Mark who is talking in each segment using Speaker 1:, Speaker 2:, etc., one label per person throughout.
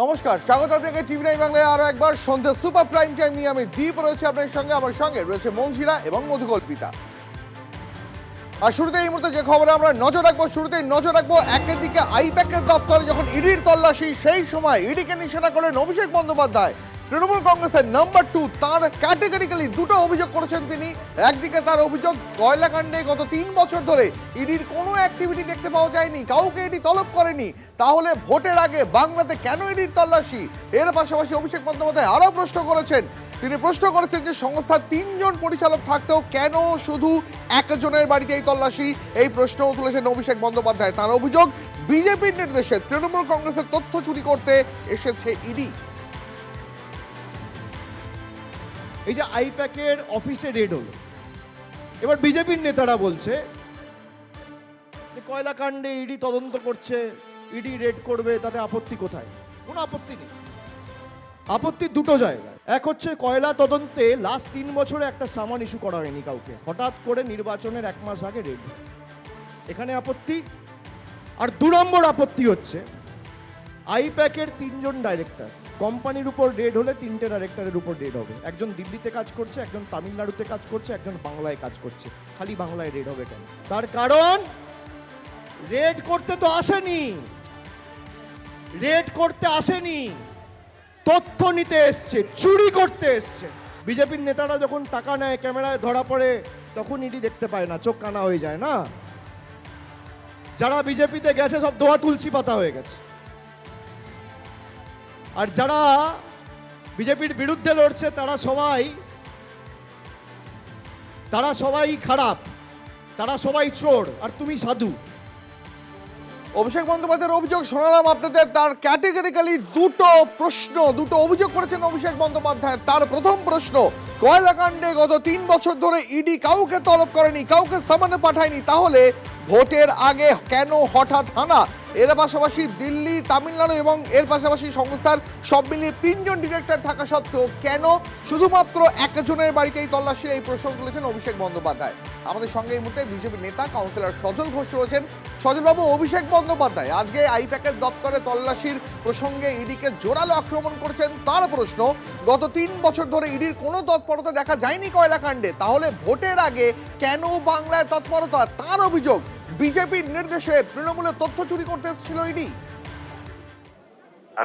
Speaker 1: নমস্কার, স্বাগত আপনাকে টিভি9 বাংলায় আরো একবার সন্ধ্যা সুপার প্রাইম টাইম নিয়ে আমি দীপ রয়েছে আপনার সঙ্গে। আমার সঙ্গে রয়েছে মঞ্জিরা এবং মধুকল্পিতা। আর শুরুতে এই মুহূর্তে যে খবরে আমরা নজর রাখবো একের দিকে আইপ্যাকের দপ্তরে যখন ইডির তল্লাশি, সেই সময় ইডিকে নিশানা করলেন অভিষেক বন্দ্যোপাধ্যায়। তৃণমূল কংগ্রেসের নাম্বার 2 তার ক্যাটেগরিক্যালি দুটো অভিযোগ করেছেন তিনি। একদিকে তার অভিযোগ, কয়লাকাণ্ডে গত 3 বছর ধরে ইডির কোনো অ্যাক্টিভিটি দেখতে পাওয়া যায়নি, কাউকে ইডি তলব করেনি। তাহলে ভোটের আগে বাংলাতে কেন ইডির তল্লাশি? এর পাশাপাশি অভিষেক বন্দ্যোপাধ্যায় আরও প্রশ্ন করেছেন। তিনি প্রশ্ন করেছেন যে সংস্থার 3 জন পরিচালক থাকতেও কেন শুধু একজনের বাড়িতে এই তল্লাশি? এই প্রশ্নও তুলেছেন অভিষেক বন্দ্যোপাধ্যায়। তার অভিযোগ, বিজেপির নির্দেশে তৃণমূল কংগ্রেসের তথ্য চুরি করতে এসেছে ইডি।
Speaker 2: এই যে আইপ্যাকের অফিসে রেড হলো, এবার বিজেপির নেতারা বলছে যে কয়লাকাণ্ডে ইডি তদন্ত করছে, ইডি রেড করবে, তাতে আপত্তি কোথায়? কোনো আপত্তি নেই। আপত্তি দুটো জায়গায়। এক হচ্ছে কয়লা তদন্তে লাস্ট 3 বছরে একটা সামান ইস্যু করা হয়নি কাউকে, হঠাৎ করে নির্বাচনের 1 মাস আগে রেড, এখানে আপত্তি। আর 2 নম্বর আপত্তি হচ্ছে আইপ্যাকের 3 জন ডাইরেক্টর, কোম্পানির উপর রেড হলে 3টে ডাইরেক্টরের উপর রেড হবে। একজন দিল্লিতে কাজ করছে, একজন তামিলনাড়ুতে কাজ করছে, একজন বাংলায় কাজ করছে। খালি বাংলায় রেড হবে কেন? তার কারণ রেড করতে তো আসেনি, রেড করতে আসেনি, তথ্য নিতে এসছে, চুরি করতে এসছে। বিজেপির নেতারা যখন টাকা নেয়, ক্যামেরায় ধরা পড়ে, তখন ইডি দেখতে পায় না, চোখ কানা হয়ে যায় না? যারা বিজেপিতে গেছে সব দোয়া তুলসী পাতা হয়ে গেছে। আর যারা বিজেপির বিরুদ্ধে লড়ছে তারা সবাই খারাপ, তারা সবাই চোর, আর তুমি সাধু।
Speaker 1: অভিষেক বন্দ্যোপাধ্যায়ের অভিযোগ শোনালাম আপনাদের। তার ক্যাটেগরিক্যালি দুটো অভিযোগ করেছেন অভিষেক বন্দ্যোপাধ্যায়। তার প্রথম প্রশ্ন, কয়লাকাণ্ডে গত 3 বছর ধরে ইডি কাউকে তলব করেনি, কাউকে সামনে পাঠায়নি, তাহলে ভোটের আগে কেন হঠাৎ হানা? এর পাশাপাশি দিল্লি, তামিলনাড়ু এবং এর পাশাপাশি সংস্থার সব মিলিয়ে 3 জন ডিরেক্টর থাকা সত্ত্বেও কেন শুধুমাত্র একজনের বাড়িতেই তল্লাশি? এই প্রশ্ন তুলেছেন অভিষেক বন্দ্যোপাধ্যায়। আমাদের সঙ্গে এই মুহূর্তে বিজেপি নেতা কাউন্সিলর সজল ঘোষ রয়েছেন। সজলবাবু, অভিষেক বন্দ্যোপাধ্যায় আজকে আইপ্যাকের দপ্তরে তল্লাশির প্রসঙ্গে ইডিকে জোরালো আক্রমণ করেছেন। তার প্রশ্ন, গত 3 বছর ধরে ইডির কোনো তৎপরতা দেখা যায়নি কয়লাকাণ্ডে, তাহলে ভোটের আগে কেন বাংলায় তৎপরতা? তার অভিযোগ, বিজেপির নির্দেশে তৃণমূলের তথ্য চুরি করতে এসেছিল ইডি।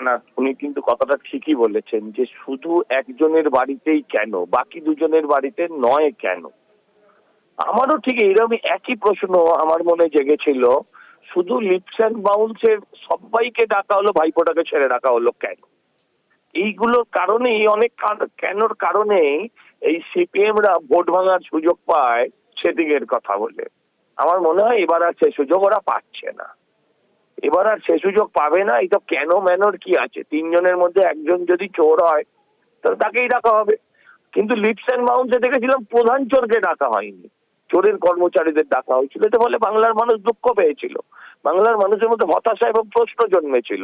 Speaker 3: না, উনি কিন্তু কথাটা ঠিকই বলেছেন যে শুধু একজনের বাড়িতেই কেন, বাকি দুজনের বাড়িতে নয় কেন? আমারও ঠিক এইরকম একই প্রশ্ন আমার মনে জেগেছিল। শুধু লিপস অ্যান্ড বাউন্সের সবাইকে ডাকা হলো, ভাইপোটাকে ছেড়ে ডাকা হলো কেন? এইগুলোর কারণেই, অনেক কেনর কারণেই এই সিপিএমরা ভোট ভাঙার সুযোগ পায় সেদিকের কথা বলে। আমার মনে হয় এবার আর সে সুযোগ ওরা পাচ্ছে না, এবার আর সে সুযোগ পাবে না। এই তো কেন ম্যানর কি আছে? 3 জনের মধ্যে একজন যদি চোর হয় তাহলে তাকেই ডাকা হবে। কিন্তু লিপস অ্যান্ড বাউন্সে দেখেছিলাম প্রধান চোরকে ডাকা হয়নি, চোরের কর্মচারীদের ডাকা হয়েছিল। এতে ফলে বাংলার মানুষ দুঃখ পেয়েছিল, বাংলার মানুষের মধ্যে হতাশা এবং প্রশ্ন জন্মেছিল।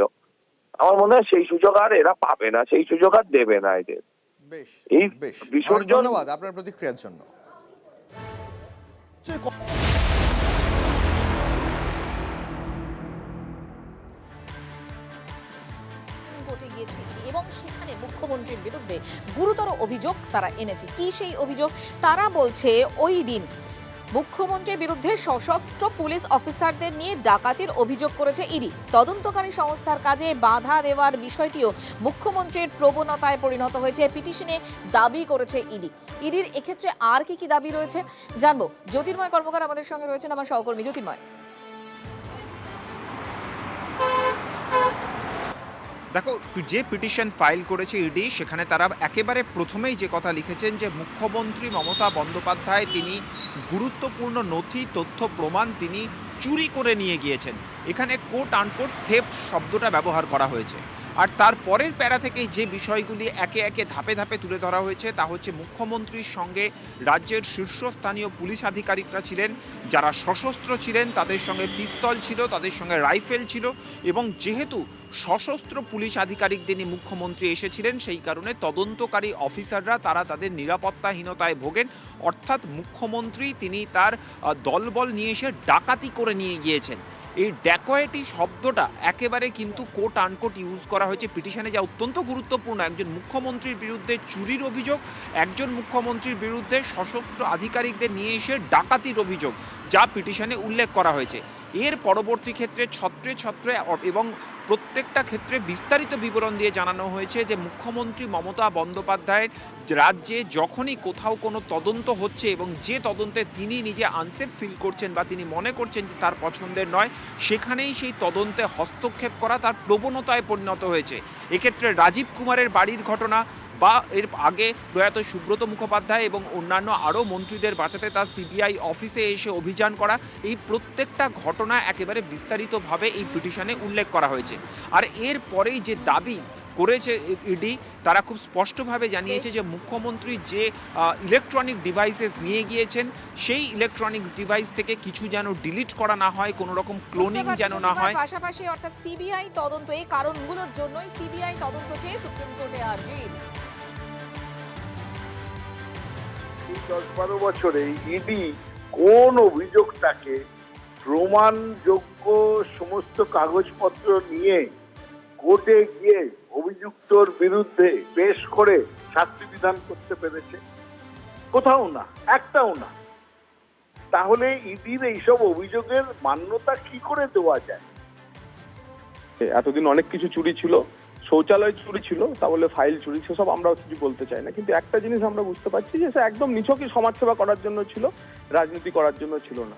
Speaker 3: আমার মনে হয় সেই সুযোগ আর এরা পাবে না, সেই সুযোগ আর দেবে না এদের। এই বিসর্জন।
Speaker 1: ধন্যবাদ আপনার প্রতিক্রিয়ার জন্য।
Speaker 4: কোর্টে গিয়েছে ইডি এবং সেখানে মুখ্যমন্ত্রীর বিরুদ্ধে গুরুতর অভিযোগ তারা এনেছে। কি সেই অভিযোগ? তারা বলছে ওই দিন মুখ্যমন্ত্রীর বিরুদ্ধে সশস্ত্র পুলিশ অফিসারদের নিয়ে ডাকাতির অভিযোগ করেছে ইডি। তদন্তকারী সংস্থার কাজে বাধা দেওয়ার বিষয়টিও মুখ্যমন্ত্রীর প্রবণতায় পরিণত হয়েছে, পিটিশনে দাবি করেছে ইডি। ইডির এক্ষেত্রে আর কি দাবি রয়েছে জানবো। জ্যোতির্ময় কর্মকার আমাদের সঙ্গে রয়েছেন, আমার সহকর্মী। জ্যোতির্ময়,
Speaker 5: দেখো, যে পিটিশন ফাইল করেছে ইডি, সেখানে তারা একেবারে প্রথমেই যে কথা লিখেছেন যে মুখ্যমন্ত্রী মমতা বন্দ্যোপাধ্যায় তিনি গুরুত্বপূর্ণ নথি, তথ্য, প্রমাণ তিনি চুরি করে নিয়ে গিয়েছেন। এখানে কোট আনকোট থেফট শব্দটা ব্যবহার করা হয়েছে। আর তার পরের প্যারা থেকে যে বিষয়গুলি একে একে ধাপে ধাপে তুলে ধরা হয়েছে তা হচ্ছে মুখ্যমন্ত্রীর সঙ্গে রাজ্যের শীর্ষস্থানীয় পুলিশ আধিকারিকরা ছিলেন, যারা সশস্ত্র ছিলেন, তাদের সঙ্গে পিস্তল ছিল, তাদের সঙ্গে রাইফেল ছিল। এবং যেহেতু সশস্ত্র পুলিশ আধিকারিকদের নিয়ে মুখ্যমন্ত্রী এসেছিলেন, সেই কারণে তদন্তকারী অফিসাররা তারা তাদের নিরাপত্তাহীনতায় ভোগেন। অর্থাৎ মুখ্যমন্ত্রী তিনি তার দলবল নিয়ে এসে ডাকাতি করে নিয়ে গিয়েছেন। এই ড্যাকয়েটি শব্দটা একেবারে কিন্তু কোট আনকোট ইউজ করা হয়েছে পিটিশনে, যা অত্যন্ত গুরুত্বপূর্ণ। একজন মুখ্যমন্ত্রীর বিরুদ্ধে চুরির অভিযোগ, একজন মুখ্যমন্ত্রীর বিরুদ্ধে সশস্ত্র আধিকারিকদের নিয়ে এসে ডাকাতির অভিযোগ, যা পিটিশনে উল্লেখ করা হয়েছে। এর পরবর্তী ক্ষেত্রে ছত্রে ছত্রে এবং প্রত্যেকটা ক্ষেত্রে বিস্তারিত বিবরণ দিয়ে জানানো হয়েছে যে মুখ্যমন্ত্রী মমতা বন্দ্যোপাধ্যায়ের রাজ্যে যখনই কোথাও কোনো তদন্ত হচ্ছে এবং যে তদন্তে তিনি নিজে আনসেফ ফিল করছেন বা তিনি মনে করছেন যে তার পছন্দের নয়, সেখানেই সেই তদন্তে হস্তক্ষেপ করা তার প্রবণতায় পরিণত হয়েছে। এক্ষেত্রে রাজীব কুমারের বাড়ির ঘটনা বা এর আগে প্রয়াত সুব্রত মুখোপাধ্যায় এবং অন্যান্য আরও মন্ত্রীদের বাঁচাতে তার সিবিআই অফিসে এসে অভিযান করা, এই প্রত্যেকটা ঘটনা একেবারে বিস্তারিতভাবে এই পিটিশনে উল্লেখ করা হয়েছে। আর এর পরেই যে দাবি করেছে ইডি, তারা খুব স্পষ্টভাবে জানিয়েছে যে মুখ্যমন্ত্রী যে ইলেকট্রনিক ডিভাইসেস নিয়ে গিয়েছেন, সেই ইলেকট্রনিক ডিভাইস থেকে কিছু যেন ডিলিট করা না হয়, কোনো রকম ক্লোনিং যেন না হয়।
Speaker 4: পাশাপাশি অর্থাৎ সিবিআই তদন্ত, এই কারণগুলোর জন্যই সিবিআই তদন্ত চেয়ে সুপ্রিম কোর্টে আর্জি।
Speaker 6: 10-12 বছরে ইডি কোন অভিযোগটাকে প্রমাণযোগ্য সমস্ত কাগজপত্র নিয়ে কোর্টে গিয়ে অভিযুক্তর বিরুদ্ধে পেশ করে শাস্তি বিধান করতে পেরেছে? কোথাও না, একটাও না। তাহলে ইডির এইসব অভিযোগের মান্যতা কি করে দেওয়া যায়?
Speaker 7: এতদিন অনেক কিছু চুরি ছিল, শৌচালয় চুরি ছিল, তা বলে ফাইল চুরি, সেসব আমরা কিছু বলতে চাই না। কিন্তু একটা জিনিস আমরা বুঝতে পারছি যে সে একদম নিছকই সমাজসেবা করার জন্য ছিল, রাজনীতি করার জন্য ছিল না।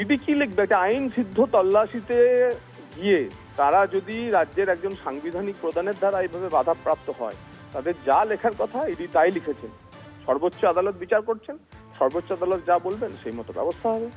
Speaker 7: ইডি কি লিখবে? একটা আইন সিদ্ধ তল্লাশিতে গিয়ে তারা যদি রাজ্যের একজন সাংবিধানিক প্রধানের দ্বারা এইভাবে বাধাপ্রাপ্ত হয়, তাদের যা লেখার কথা ইডি তাই লিখেছেন। সর্বোচ্চ আদালত বিচার করছেন, সর্বোচ্চ আদালত যা বলবেন সেই মতো ব্যবস্থা হবে।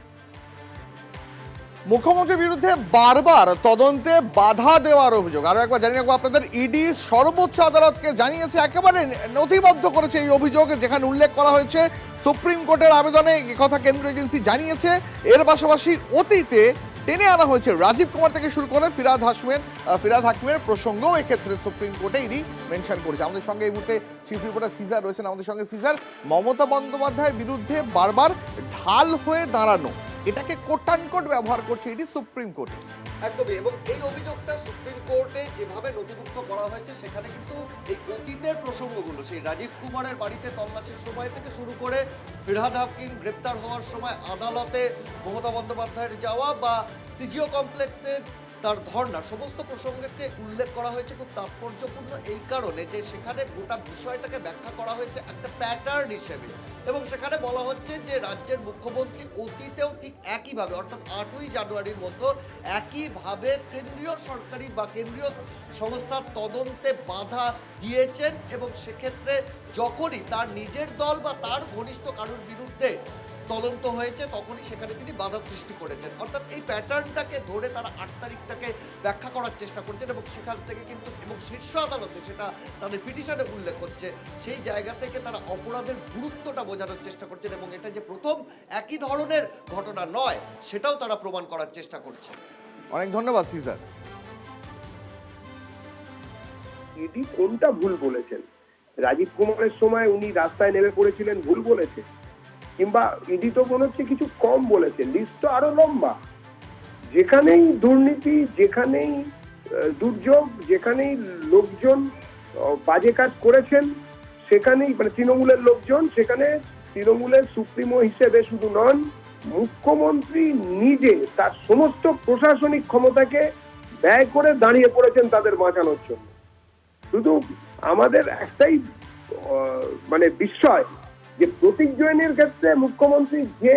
Speaker 1: মুখ্যমন্ত্রীর বিরুদ্ধে বারবার তদন্তে বাধা দেওয়ার অভিযোগ, আরো একবার জানিয়ে রাখবো আপনাদের, ইডি সর্বোচ্চ আদালতকে জানিয়েছে, একেবারে নথিবদ্ধ করেছে এই অভিযোগ, যেখানে উল্লেখ করা হয়েছে সুপ্রিম কোর্টের আবেদনে কথা কেন্দ্রীয় এজেন্সি জানিয়েছে। এর পাশাপাশি অতীতে টেনে আনা হয়েছে রাজীব কুমার থেকে শুরু করে ফিরহাদ হাকিমের প্রসঙ্গও এক্ষেত্রে সুপ্রিম কোর্টে ইডি মেনশন করেছে। আমাদের সঙ্গে এই মুহূর্তে চিফ রিপোর্টার সিজার রয়েছেন আমাদের সঙ্গে। সিজার, মমতা বন্দ্যোপাধ্যায়ের বিরুদ্ধে বারবার ঢাল হয়ে দাঁড়ানো, এটাকে কোটানকোট ব্যবহার করছে এটি সুপ্রিম কোর্টে।
Speaker 8: একদমই, এবং এই অভিযোগটা সুপ্রিম কোর্টে যেভাবে নথিভুক্ত করা হয়েছে সেখানে কিন্তু এই অতীতের প্রসঙ্গগুলো, সেই রাজীব কুমারের বাড়িতে তল্লাশির সময় থেকে শুরু করে ফিরহাদ হাকিম গ্রেপ্তার হওয়ার সময় আদালতে মমতা বন্দ্যোপাধ্যায়ের যাওয়া বা সিজিও কমপ্লেক্সে তার ধর্ণা, সমস্ত প্রসঙ্গকে উল্লেখ করা হয়েছে খুব তাৎপর্যপূর্ণ এই কারণে যে সেখানে গোটা বিষয়টাকে ব্যাখ্যা করা হয়েছে একটা প্যাটার্ন হিসেবে। এবং সেখানে বলা হচ্ছে যে রাজ্যের মুখ্যমন্ত্রী অতীতেও ঠিক একইভাবে, অর্থাৎ 8ই জানুয়ারির মতো একইভাবে কেন্দ্রীয় সরকারি বা কেন্দ্রীয় সংস্থার তদন্তে বাধা দিয়েছেন, এবং সেক্ষেত্রে যখনই তার নিজের দল বা তার ঘনিষ্ঠ কারোর বিরুদ্ধে তদন্ত হয়েছে তখনই সেখানে তিনি বাধা সৃষ্টি করেছেন। অর্থাৎ এই প্যাটার্নটাকে ধরে তারা 8 তারিখটাকে ব্যাখ্যা করার চেষ্টা করছেন, এবং সেখান থেকে কিন্তু এবং শীর্ষ আদালতে সেটা তাদের পিটিশনে উল্লেখ করছে, সেই জায়গা থেকে তারা অপরাধের গুরুত্বটা বোঝানোর চেষ্টা করছেন, এবং এটা যে প্রথম একই ধরনের ঘটনা নয় সেটাও তারা প্রমাণ করার চেষ্টা করছে।
Speaker 1: অনেক ধন্যবাদ সিজার।
Speaker 6: ইডি কোনটা ভুল বলেছেন? রাজীব কুমারের সময় উনি রাস্তায় নেমে পড়েছিলেন, ভুল বলেছে? কিংবা ইডি তো মনে হচ্ছে কিছু কম বলেছে, লিস্ট তো আরো লম্বা। যেখানেই দুর্নীতি, যেখানেই দুর্যোগ, যেখানেই লোকজন বাজে কাজ করেছেন, সেখানেই মানে তৃণমূলের লোকজন, সেখানে তৃণমূলের সুপ্রিমো হিসেবে শুধু নন, মুখ্যমন্ত্রী নিজে তার সমস্ত প্রশাসনিক ক্ষমতাকে ব্যয় করে দাঁড়িয়ে পড়েছেন তাদের বাঁচানোর জন্য। শুধু আমাদের একটাই মানে বিস্ময় যে প্রতীক জৈনের ক্ষেত্রে মুখ্যমন্ত্রী যে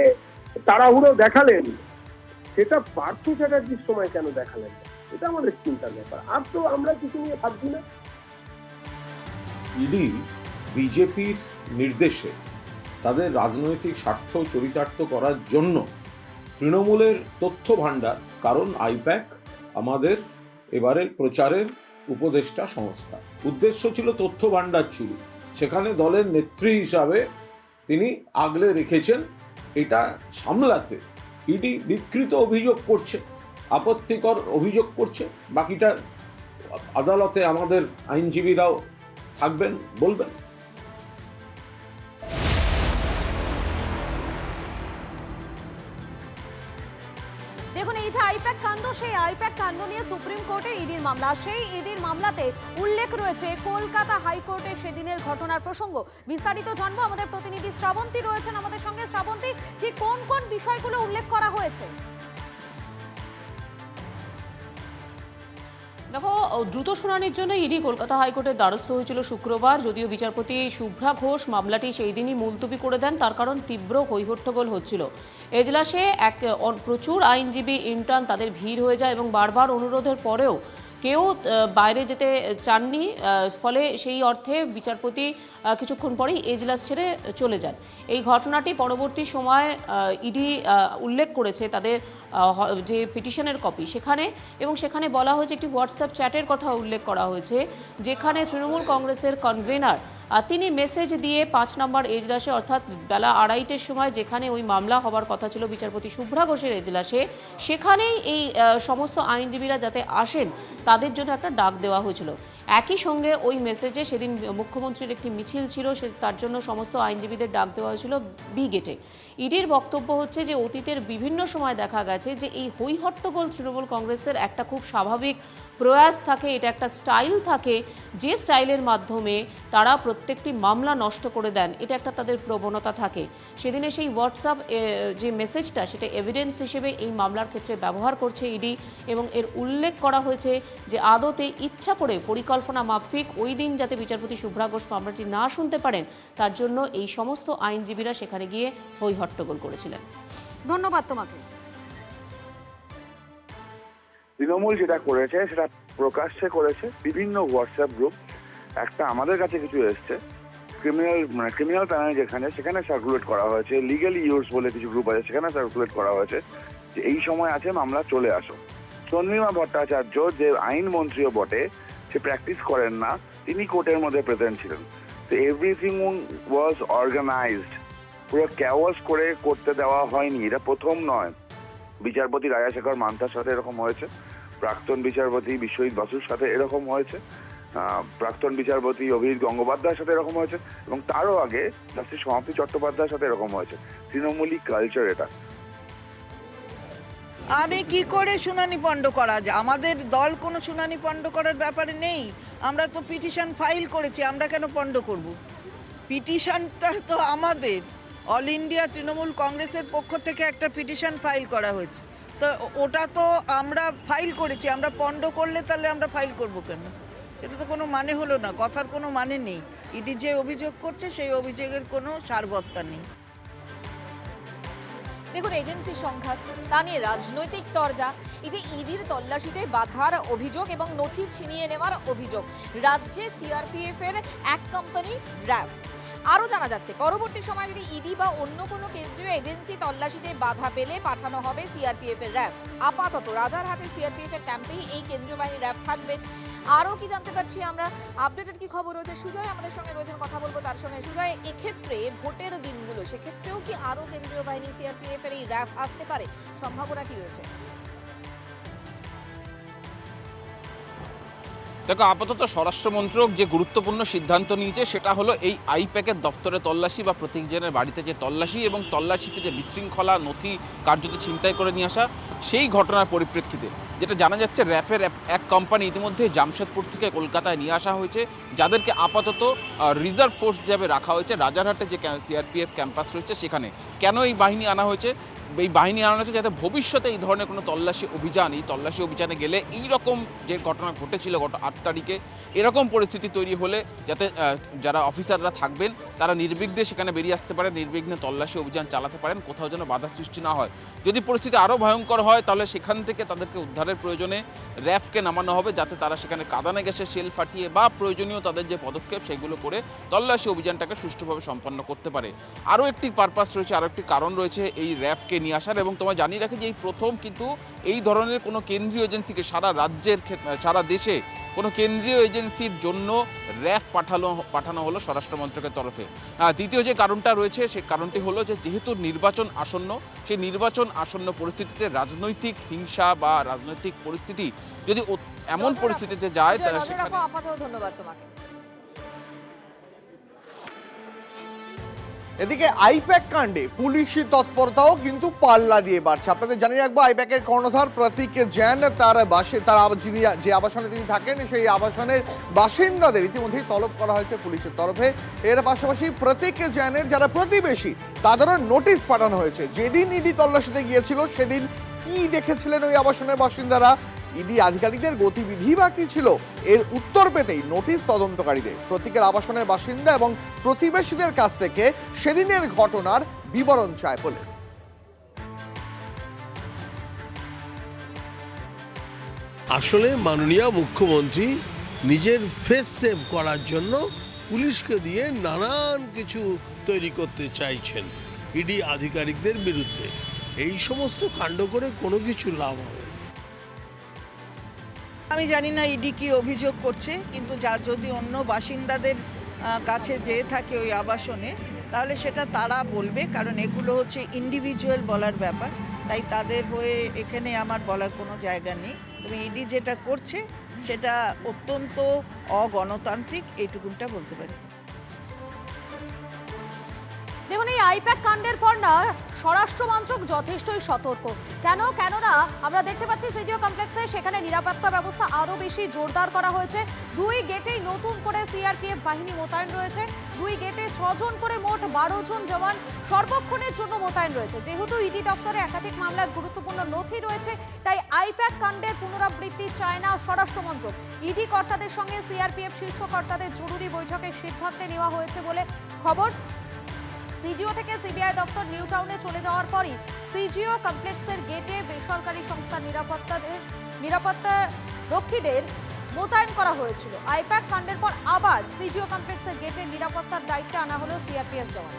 Speaker 6: তাড়াহুড়ো দেখালেন, সেটা পার্থ চ্যাটার্জির সময় কেন দেখালেন? এটা আমাদের চিন্তার ব্যাপার। আর তো আমরা কিছু নিয়ে ভাবছি না।
Speaker 9: ইডি বিজেপির নির্দেশে তাদের রাজনৈতিক স্বার্থ চরিতার্থ করার জন্য তৃণমূলের তথ্য ভাণ্ডার, কারণ আইপ্যাক আমাদের এবারের প্রচারের উপদেষ্টা সংস্থা, উদ্দেশ্য ছিল তথ্য ভাণ্ডার চুরি, সেখানে দলের নেত্রী হিসাবে তিনি আগলে রেখেছেন। এটা সামলাতে ইডি বিকৃত অভিযোগ করছে, আপত্তিকর অভিযোগ করছে, বাকিটা আদালতে আমাদের আইনজীবীরাও থাকবেন, বলবেন।
Speaker 10: দেখুন, এই যে আইপ্যাক কাণ্ড, সেই আইপ্যাক কাণ্ড নিয়ে সুপ্রিম কোর্টে ইডির মামলা। সেই ইডির মামলাতে উল্লেখ রয়েছে কলকাতা হাইকোর্টে সেদিনের ঘটনার প্রসঙ্গ। বিস্তারিত জানবো, আমাদের প্রতিনিধি শ্রাবন্তী রয়েছেন আমাদের সঙ্গে। শ্রাবন্তী, ঠিক কোন কোন বিষয়গুলো উল্লেখ করা হয়েছে?
Speaker 11: দেখো, দ্রুত শুনানির জন্য ইডি কলকাতা হাইকোর্টের দ্বারস্থ হয়েছিল শুক্রবার। যদিও বিচারপতি শুভ্রা ঘোষ মামলাটি সেই দিনই মুলতবি করে দেন, তার কারণ তীব্র হৈহট্টগোল হচ্ছিল এজলাসে। প্রচুর আইনজীবী ইন্টার্ন, তাদের ভিড় হয়ে যায় এবং বারবার অনুরোধের পরেও কেউ বাইরে যেতে চাননি। ফলে সেই অর্থে বিচারপতি কিছুক্ষণ পরেই এজলাস ছেড়ে চলে যান। এই ঘটনাটি পরবর্তী সময় ইডি উল্লেখ করেছে তাদের যে পিটিশনের কপি সেখানে, এবং সেখানে বলা হয়েছে একটি হোয়াটসঅ্যাপ চ্যাটের কথা উল্লেখ করা হয়েছে, যেখানে তৃণমূল কংগ্রেসের কনভেনার তিনি মেসেজ দিয়ে 5 নম্বর এজলাসে, অর্থাৎ বেলা 2:30-র সময় যেখানে ওই মামলা হবার কথা ছিল বিচারপতি শুভ্রা ঘোষের এজলাসে, সেখানেই এই সমস্ত আইনজীবীরা যাতে আসেন তাদের জন্য একটা ডাক দেওয়া হয়েছিল। একই সঙ্গে ওই মেসেজে সেদিন মুখ্যমন্ত্রীর একটি মিছিল ছিল, তার জন্য সমস্ত আইনজীবীদের ডাক দেওয়া হয়েছিল বি গেটে। ইডির বক্তব্য হচ্ছে যে অতীতের বিভিন্ন সময় দেখা গেছে যে এই হৈহট্টগোল তৃণমূল কংগ্রেসের একটা খুব স্বাভাবিক প্রয়াস থাকে, এটা একটা স্টাইল থাকে, যে স্টাইলের মাধ্যমে তারা প্রত্যেকটি মামলা নষ্ট করে দেন, এটা একটা তাদের প্রবণতা থাকে। সেদিনে সেই হোয়াটসঅ্যাপ যে মেসেজটা, সেটা এভিডেন্স হিসেবে এই মামলার ক্ষেত্রে ব্যবহার করছে ইডি, এবং এর উল্লেখ করা হয়েছে যে আদতে ইচ্ছা করে পরিকল্পনা মাফিক ওই দিন যাতে বিচারপতি শুভ্রা ঘোষ মামলাটি না শুনতে পারেন, তার জন্য এই সমস্ত আইনজীবীরা সেখানে গিয়ে হৈহট্টগোল করেছিলেন।
Speaker 10: ধন্যবাদ তোমাকে।
Speaker 12: তৃণমূল যেটা করেছে সেটা প্রকাশ্যে করেছে, বিভিন্ন হোয়াটসঅ্যাপ গ্রুপ। একটা আমাদের কাছে কিছু এসছে, ক্রিমিনাল প্যানেল যেখানে, সেখানে সার্কুলেট করা হয়েছে। লিগালি ইউজ বলে কিছু গ্রুপ আছে, সেখানে সার্কুলেট করা হয়েছে যে এই সময় আছে, মামলা চলে আসো। চন্দ্রিমা ভট্টাচার্য, যে আইনমন্ত্রীও বটে, সে প্র্যাকটিস করেন না, তিনি কোর্টের মধ্যে প্রেজেন্ট ছিলেন। তো এভরিথিং ওয়াজ অর্গানাইজড, পুরো ক্যাওয়াস করে করতে দেওয়া হয়নি। এটা প্রথম নয়, বিচারপতি রাজাশেখর মান্থার সাথে এরকম হয়েছে, প্রাক্তন বিচারপতি বিশ্বজিৎ বাসুর সাথে এরকম হয়েছে, প্রাক্তন বিচারপতি অভিজিৎ গঙ্গোপাধ্যায়ের সাথে এরকম হয়েছে, এবং তারও আগে জাস্টিস সমাপ্তি চট্টোপাধ্যায়ের সাথে এরকম হয়েছে। তৃণমূলী কালচার এটা।
Speaker 13: আমি কি করে শুনানি পণ্ড করা যায়? আমাদের দল কোনো শুনানি পণ্ড করার ব্যাপারে নেই। আমরা তো পিটিশন ফাইল করেছি, আমরা কেন পণ্ড করব? পিটিশনটা তো আমাদের অল ইন্ডিয়া তৃণমূল কংগ্রেসের পক্ষ থেকে একটা পিটিশন ফাইল করা হয়েছে, তো ওটা তো আমরা ফাইল করেছি। আমরা পণ্ড করলে তাহলে আমরা ফাইল করব কেন? সেটা তো কোনো মানে হলো না, কথার কোনো মানে নেই। ইডি যে অভিযোগ করছে সেই অভিযোগের কোনো সারবত্তা নেই।
Speaker 4: দেখুন, এজেন্সি সংঘাত, তা নিয়ে রাজনৈতিক তরজা, এই যে ইডির তল্লাশিতে বাধার অভিযোগ এবং নথি ছিনিয়ে নেওয়ার অভিযোগ, রাজ্যে সিআরপিএফ এর এক কোম্পানি র্যাব। আরও জানা যাচ্ছে পরবর্তী সময় যদি ইডি বা অন্য কোনো কেন্দ্রীয় এজেন্সি তল্লাশিতে বাধা পেলে পাঠানো হবে সিআরপিএফ এর র্যাব। আপাতত রাজারহাটের সিআরপিএফ এর ক্যাম্পেই এই কেন্দ্রীয় বাহিনী র্যাব থাকবে। আরও কি জানতে পারছি আমরা, আপডেটেড কি খবর রয়েছে? সুজয় আমাদের সঙ্গে রয়েছেন, কথা বলবো তার সঙ্গে। সুজয়, এক্ষেত্রে ভোটের দিনগুলো, সেক্ষেত্রেও কি আরও কেন্দ্রীয় বাহিনী সিআরপিএফ এর এই র্যাব আসতে পারে? সম্ভাবনা কি রয়েছে?
Speaker 5: দেখো, আপাতত স্বরাষ্ট্র মন্ত্রক যে গুরুত্বপূর্ণ সিদ্ধান্ত নিয়েছে সেটা হলো এই আইপ্যাকের দপ্তরে তল্লাশি বা প্রত্যেকজনের বাড়িতে যে তল্লাশি, এবং তল্লাশিতে যে বিশৃঙ্খলা, নথি কার্যত ছিনতাই করে নিয়ে আসা, সেই ঘটনার পরিপ্রেক্ষিতে যেটা জানা যাচ্ছে র্যাফের এক কোম্পানি ইতিমধ্যে জামশেদপুর থেকে কলকাতায় নিয়ে আসা হয়েছে, যাদেরকে আপাতত রিজার্ভ ফোর্স হিসাবে রাখা হয়েছে রাজারহাটে যে সিআরপিএফ ক্যাম্পাস রয়েছে সেখানে। কেন এই বাহিনী আনা হয়েছে? এই বাহিনী আনা হয়েছে যাতে ভবিষ্যতে এই ধরনের কোনো তল্লাশি অভিযানে গেলে এই রকম যে ঘটনা ঘটেছিল গত 8 তারিখে, এরকম পরিস্থিতি তৈরি হলে যাতে যারা অফিসাররা থাকবেন তারা নির্বিঘ্নে সেখানে বেরিয়ে আসতে পারেন, নির্বিঘ্নে তল্লাশি অভিযান চালাতে পারেন, কোথাও যেন বাধা সৃষ্টি না হয়। যদি পরিস্থিতি আরও ভয়ঙ্কর হয় তাহলে সেখান থেকে তাদেরকে উদ্ধারের প্রয়োজনে র্যাফকে নামানো হবে, যাতে তারা সেখানে কাঁদানে গ্যাসে শেল ফাটিয়ে বা প্রয়োজনীয় তাদের যে পদক্ষেপ সেগুলো করে তল্লাশি অভিযানটাকে সুষ্ঠুভাবে সম্পন্ন করতে পারে। আরও একটি পারপাস রয়েছে, আরও একটি কারণ রয়েছে এই র্যাফকে নিয়ে আসার। এবং তোমায় জানিয়ে রাখি যে এই প্রথম কিন্তু এই ধরনের কোনো কেন্দ্রীয় এজেন্সিকে সারা দেশে কোনো কেন্দ্রীয় এজেন্সির জন্য র্যাফ পাঠানো হলো স্বরাষ্ট্র মন্ত্রকের তরফে। দ্বিতীয় যে কারণটা রয়েছে সেই কারণটি হলো যে যেহেতু নির্বাচন আসন্ন, সেই নির্বাচন আসন্ন পরিস্থিতিতে রাজনৈতিক হিংসা বা রাজনৈতিক পরিস্থিতি যদি এমন পরিস্থিতিতে যায় তাহলে সেখানে।
Speaker 4: আপাতত ধন্যবাদ তোমাকে।
Speaker 1: এদিকে আইপ্যাক কাণ্ডে পুলিশি তৎপরতাও কিন্তু পাল্লা দিয়ে বাড়ছে। আপনাদের জানিয়ে রাখবো, আইপ্যাকের কর্ণধার প্রতীক জৈন যিনি যে আবাসনে তিনি থাকেন সেই আবাসনের বাসিন্দাদের ইতিমধ্যেই তলব করা হয়েছে পুলিশের তরফে। এর পাশাপাশি প্রতীক জৈনের যারা প্রতিবেশী তাদেরও নোটিশ পাঠানো হয়েছে। যেদিন ইডি তল্লাশিতে গিয়েছিল সেদিন কি দেখেছিলেন ওই আবাসনের বাসিন্দারা, ইডি আধিকারিকদের গতিবিধি বা কি ছিল, এর উত্তর পেতেই নোটিশ তদন্তকারীদের। প্রতীকের আবাসনের বাসিন্দা এবং প্রতিবেশীদের কাছ থেকে সেদিনের ঘটনার বিবরণ চায় পুলিশ।
Speaker 14: আসলে মাননীয় মুখ্যমন্ত্রী নিজের ফেস সেভ করার জন্য পুলিশকে দিয়ে নানান কিছু তৈরি করতে চাইছেন ইডি আধিকারিকদের বিরুদ্ধে। এই সমস্ত কাণ্ড করে কোনো কিছু লাভ হবে না।
Speaker 13: আমি জানি না ইডি কি অভিযোগ করছে, কিন্তু যদি অন্য বাসিন্দাদের কাছে যেয়ে থাকে ওই আবাসনে, তাহলে সেটা তারা বলবে, কারণ এগুলো হচ্ছে ইন্ডিভিজুয়াল বলার ব্যাপার। তাই তাদের হয়ে এখানে আমার বলার কোনো জায়গা নেই। তবে ইডি যেটা করছে সেটা অত্যন্ত অগণতান্ত্রিক, এইটুকুনটা বলতে পারি।
Speaker 10: দেখুন, এই আইপ্যাক কাণ্ডের পর না স্বরাষ্ট্র মন্ত্রক যথেষ্টই সতর্ক। কেননা আমরা দেখতে পাচ্ছি সিজিও কমপ্লেক্সে সেখানে নিরাপত্তা ব্যবস্থা আরও বেশি জোরদার করা হয়েছে। 2 গেটেই নতুন করে সিআরপিএফ বাহিনী মোতায়েন রয়েছে। 2 গেটে 6 জন করে মোট 12 জন জওয়ান সর্বক্ষণের জন্য মোতায়েন রয়েছে। যেহেতু ইডি দপ্তরে একাধিক মামলার গুরুত্বপূর্ণ নথি রয়েছে, তাই আইপ্যাক কাণ্ডের পুনরাবৃত্তি চায় না স্বরাষ্ট্র মন্ত্রক। ইডি কর্তাদের সঙ্গে সিআরপিএফ শীর্ষ কর্তাদের জরুরি বৈঠকে সিদ্ধান্তে নেওয়া হয়েছে বলে খবর। সিজিও থেকে সিবিআই দপ্তর নিউ টাউনে চলে যাওয়ার পরই সিজিও কমপ্লেক্সের গেটে বেসরকারি সংস্থার নিরাপত্তা রক্ষীদের মোতায়েন করা হয়েছিল। আইপ্যাক কাণ্ডের পর আবার সিজিও কমপ্লেক্সের গেটে নিরাপত্তার দায়িত্বে আনা হলো সিআরপিএফ জওয়ান।